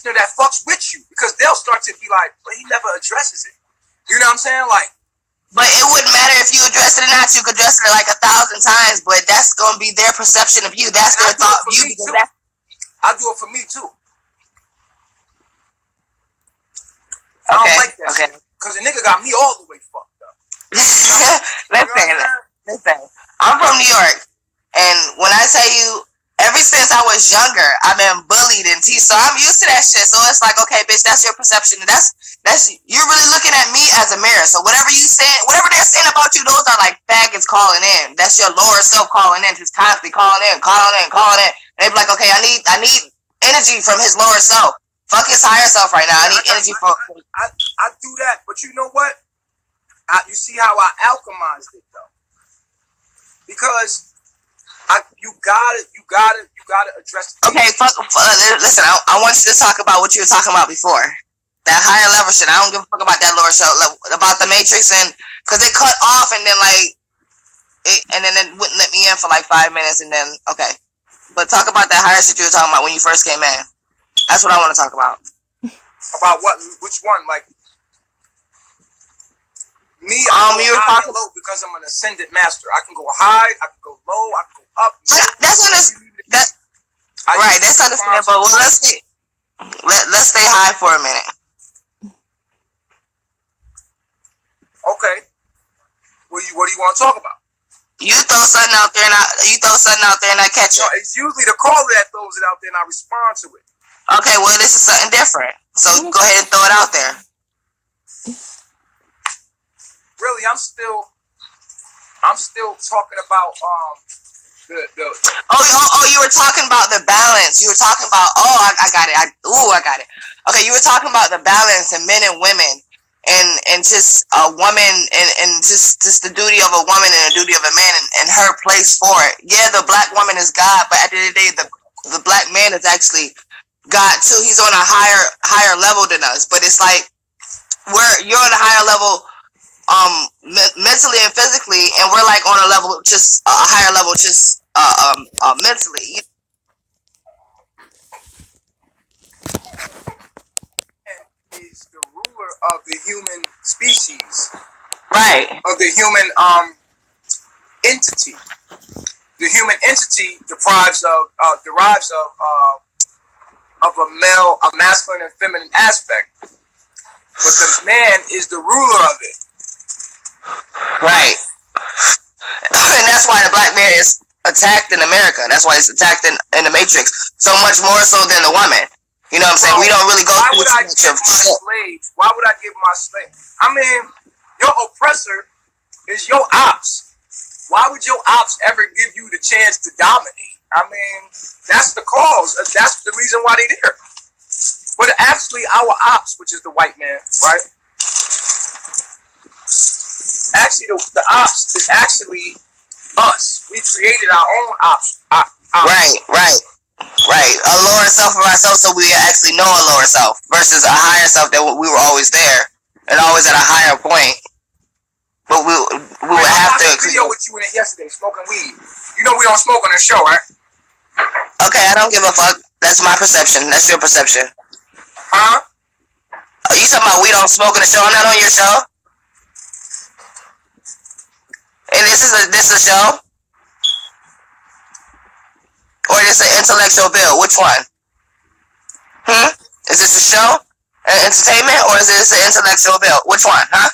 listener that fucks with you, because they'll start to be like, but he never addresses it. You know what I'm saying? Like, but it wouldn't matter if you addressed it or not. You could address it like 1,000 times, but that's gonna be their perception of you. That's their thought of you. I do it for me too. Okay. I don't like that shit, because the nigga got me all the way fucked up. Listen. I'm from New York, and when I tell you, ever since I was younger, I've been bullied and teased, so I'm used to that shit. So it's like, okay, bitch, that's your perception. That's you're really looking at me as a mirror. So whatever they're saying about you, those are like faggots calling in. That's your lower self calling in, just constantly calling in. And they be like, okay, I need energy from his lower self. Fuck his higher self right now. I need energy from. I do that, but you know what? You see how I alchemized it though, because you gotta address. Okay, listen. I want you to talk about what you were talking about before. That higher level shit. I don't give a fuck about that lower show, about the Matrix, and because they cut off and then it wouldn't let me in for like 5 minutes, and then okay. But talk about that higher shit you were talking about when you first came in. That's what I want to talk about. About what? Which one? Like me? You were talking low because I'm an ascendant master. I can go high, I can go low, I can go up. That's understandable. Well, let's stay high for a minute. Okay. What do you want to talk about? You throw something out there and I catch it. No, it's usually the caller that throws it out there and I respond to it. Okay, well, this is something different. So go ahead and throw it out there. Really, I'm still talking about you were talking about the balance. You were talking about I got it. I got it. Okay, you were talking about the balance in men and women, and just a woman and just the duty of a woman and the duty of a man and her place for it. Yeah, the black woman is God, but at the end of the day, the black man is actually God too. He's on a higher level than us, but it's like you're on a higher level mentally and physically, and we're like on a level, just a higher level, just mentally. And is the ruler of the human species, right? Of the human entity. The human entity derives of a masculine and feminine aspect, but the man is the ruler of it. Right. And that's why the black man is attacked in America. That's why it's attacked in the Matrix. So much more so than the woman. You know what I'm saying? We don't really go through too much of shit. Why would I give my slave? I mean, your oppressor is your ops. Why would your ops ever give you the chance to dominate? I mean, that's the cause. That's the reason why they're there. But actually, our ops, which is the white man, right? Actually, the ops is actually us. We created our own ops. Right. A lower self of ourselves, so we actually know a lower self versus a higher self that we were always there and always at a higher point. But we would have to. I watched a video with you in it yesterday, smoking weed. You know we don't smoke on the show, right? Okay, I don't give a fuck. That's my perception. That's your perception. Huh? Are you talking about we don't smoke on the show? I'm not on your show. And this is a show? Or is this an intellectual bill? Which one? Is this a show? An entertainment? Or is this an intellectual bill? Which one, huh?